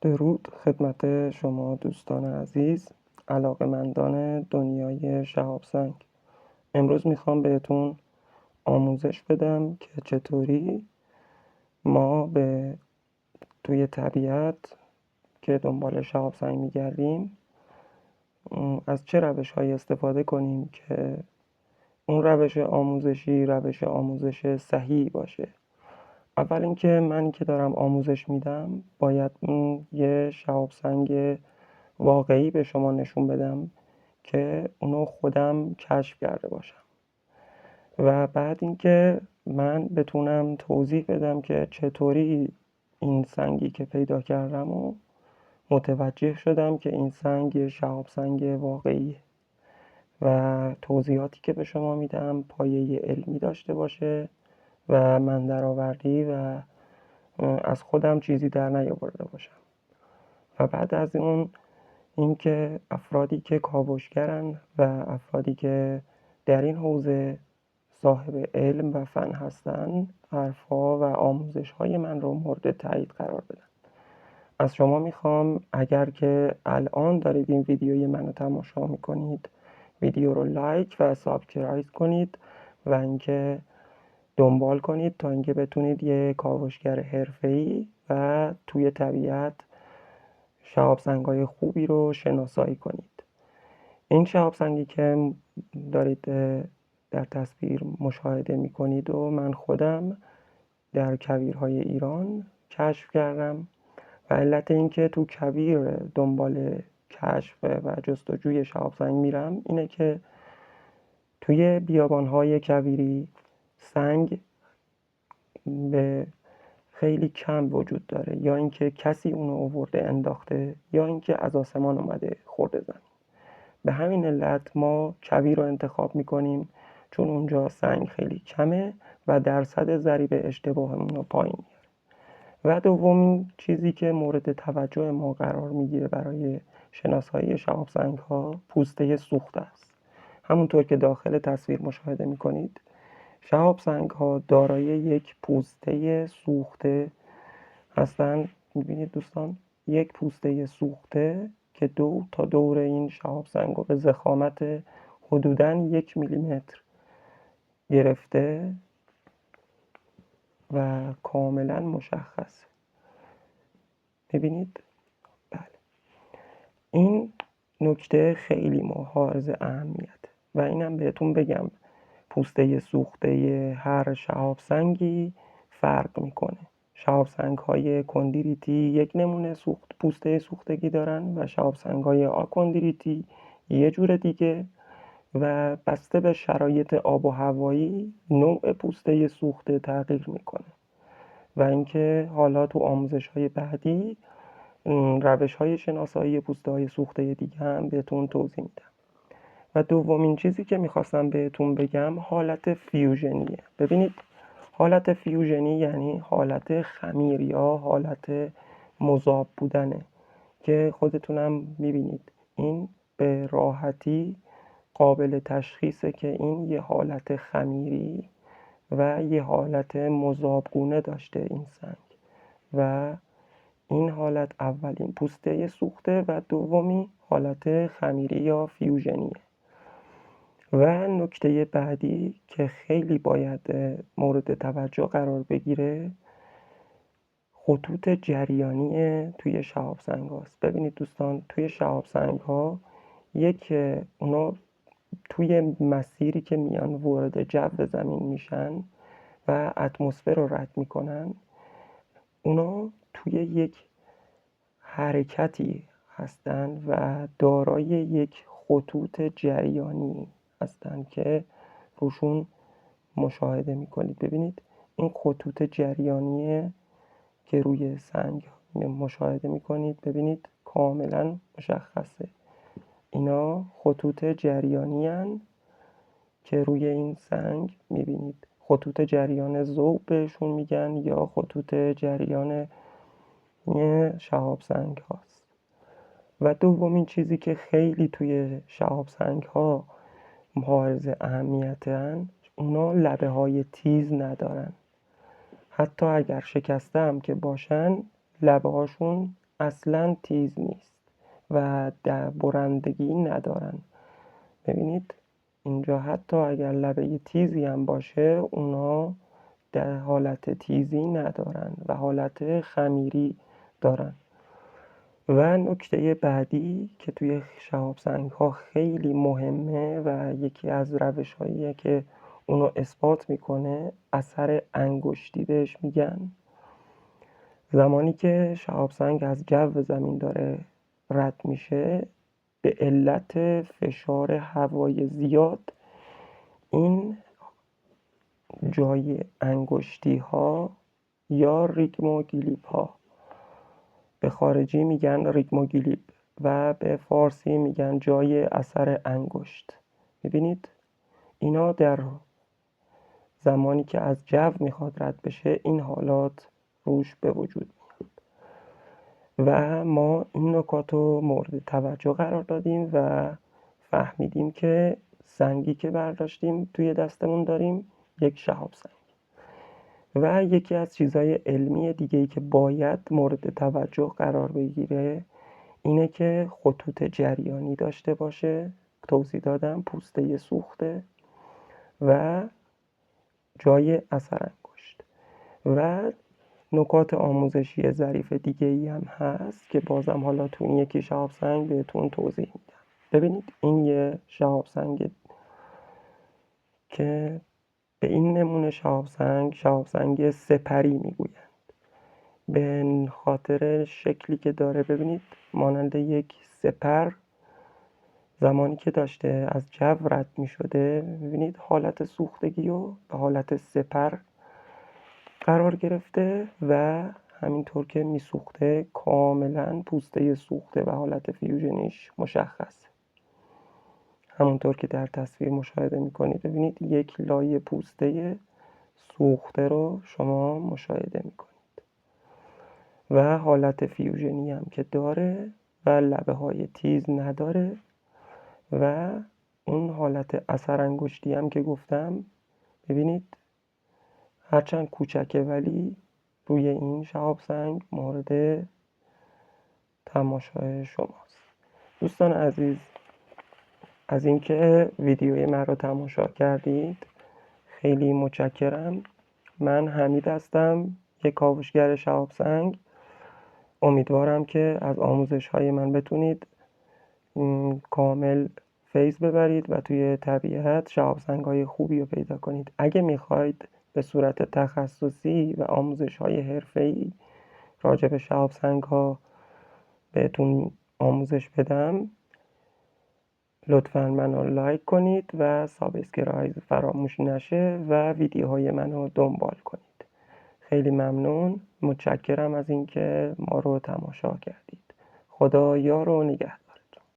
درود خدمت شما دوستان عزیز، علاقه‌مندان دنیای شهاب سنگ. امروز میخوام بهتون آموزش بدم که چطوری ما توی طبیعت که دنبال شهاب سنگ میگردیم از چه روش‌هایی استفاده کنیم که اون روش آموزش صحیح باشه. اول اینکه من که دارم آموزش میدم باید یه شهاب سنگ واقعی به شما نشون بدم که اونو خودم کشف کرده باشم و بعد اینکه من بتونم توضیح بدم که چطوری این سنگی که پیدا کردم و متوجه شدم که این سنگ یه شهاب سنگ واقعیه و توضیحاتی که به شما میدم پایه علمی داشته باشه و من درآوردی و از خودم چیزی در نیاورده باشم. و بعد از اون اینکه افرادی که کاوشگرن و افرادی که در این حوزه صاحب علم و فن هستن حرفها و آموزش‌های من رو مورد تایید قرار بدن. از شما میخوام اگر که الان دارید این ویدیوی منو تماشا میکنید ویدیو رو لایک و سابسکرایب کنید و اینکه دنبال کنید تا اینکه بتونید یه کاوشگر حرفه‌ای و توی طبیعت شهاب سنگ‌های خوبی رو شناسایی کنید. این شهاب سنگی که دارید در تصویر مشاهده میکنید و من خودم در کویرهای ایران کشف کردم و علت اینکه تو کویر دنبال کشف و جستجوی شهاب سنگ میرم اینه که توی بیابانهای کویری سنگ به خیلی کم وجود داره، یا اینکه کسی اونو آورده انداخته یا اینکه از آسمان اومده خورده زمین. به همین علت ما کویر رو انتخاب میکنیم چون اونجا سنگ خیلی کمه و درصد ضریب اشتباهمون رو پایین میاره. و دومین چیزی که مورد توجه ما قرار میگیره برای شناسایی شهاب سنگ ها پوسته سوخته است. همونطور که داخل تصویر مشاهده میکنید شهاب سنگ ها دارای یک پوسته سوخته هستند. میبینید دوستان، یک پوسته سوخته که تا دور این شهاب سنگ رو به ضخامت حدوداً 1 میلیمتر گرفته و کاملا مشخص. میبینید؟ بله. این نکته خیلی حائز اهمیت و اینم بهتون بگم پوسته سوخته هر شهاب سنگی فرق میکنه. شهاب سنگ های کندریتی یک نمونه پوسته سوختگی دارن و شهاب سنگ های آکندریتی یه جور دیگه و بسته به شرایط آب و هوایی نوع پوسته سوخته تغییر میکنه و اینکه حالا تو آموزش های بعدی روش های شناسایی پوسته های سوخته دیگه هم بهتون توضیح میدم. و دومین چیزی که میخواستم بهتون بگم حالت فیوژنیه. ببینید حالت فیوژنی یعنی حالت خمیر یا حالت مذاب بودنه که خودتونم میبینید این به راحتی قابل تشخیصه که این یه حالت خمیری و یه حالت مذابگونه داشته این سنگ و این حالت اولین پوسته سوخته و دومی حالت خمیری یا فیوژنیه. و نکته بعدی که خیلی باید مورد توجه قرار بگیره خطوط جریانی توی شهاب سنگ هاست. ببینید دوستان، توی شهاب سنگ ها اونا توی مسیری که میان وارد جو زمین میشن و اتمسفر رو رد میکنن اونا توی یک حرکتی هستن و دارای یک خطوط جریانی هستن که روشون مشاهده میکنید. ببینید این خطوط جریانیه که روی سنگ مشاهده میکنید، ببینید کاملا مشخصه. اینا خطوط جریانی هن که روی این سنگ میبینید. خطوط جریان ذوب بهشون میگن یا خطوط جریان شهاب سنگ هاست. و دومین چیزی که خیلی توی شهاب سنگ ها حائز اهمیتن اونا لبه های تیز ندارن. حتی اگر شکسته هم که باشن لبه هاشون اصلا تیز نیست و برندگی ندارن. ببینید اینجا حتی اگر لبه تیزی هم باشه اونا در حالت تیزی ندارن و حالت خمیری دارن. و نکته بعدی که توی شهاب سنگ ها خیلی مهمه و یکی از روش هاییه که اونو اثبات میکنه، اثر انگشتی بهش میگن. زمانی که شهاب سنگ از جو زمین داره رد میشه، به علت فشار هوای زیاد این جای انگشتی ها یا ریگموگلیب ها، به خارجی میگن ریگموگلیب و به فارسی میگن جای اثر انگشت. میبینید اینا در زمانی که از جو میخواد رد بشه این حالات روش به وجود میاد و ما این نکات رو مورد توجه قرار دادیم و فهمیدیم که سنگی که برداشتیم توی دستمون داریم یک شهاب سنگ. و یکی از چیزهای علمی دیگه‌ای که باید مورد توجه قرار بگیره اینه که خطوط جریانی داشته باشه، توضیح دادم، پوسته سوخته و جای اثر انگشت. و نکات آموزشی ظریف دیگه‌ای هم هست که بازم حالا تو این یکی شهاب سنگ بهتون توضیح میدم. ببینید این یه شهاب سنگ که به این نمونه شهاب سنگ سپری میگویند، به خاطر شکلی که داره. ببینید مانند یک سپر زمانی که داشته از جو رد می شده، ببینید حالت سوختگی رو به حالت سپر قرار گرفته و همینطور که می سوخته کاملا پوسته سوخته و حالت فیوژنیش مشخصه. همونطور که در تصویر مشاهده می کنید، ببینید یک لایه پوسته سوخته رو شما مشاهده می کنید و حالت فیوژنی هم که داره و لبه های تیز نداره و اون حالت اثر انگشتی هم که گفتم، ببینید هرچند کوچکه ولی روی این شهاب سنگ مورد تماشای شماست. دوستان عزیز، از اینکه ویدیوی من رو تماشا کردید خیلی متشکرم. من حمید هستم، یک کاوشگر شهاب سنگ. امیدوارم که از آموزش های من بتونید کامل فیض ببرید و توی طبیعت شهاب سنگ های خوبی رو پیدا کنید. اگه میخواید به صورت تخصصی و آموزش های حرفه‌ای راجع به شهاب سنگ ها بهتون آموزش بدم، لطفاً منو لایک کنید و سابسکرایب فراموش نشه و ویدیوهای منو دنبال کنید. خیلی ممنون، متشکرم از اینکه ما رو تماشا کردید. خدا یار و نگهدار.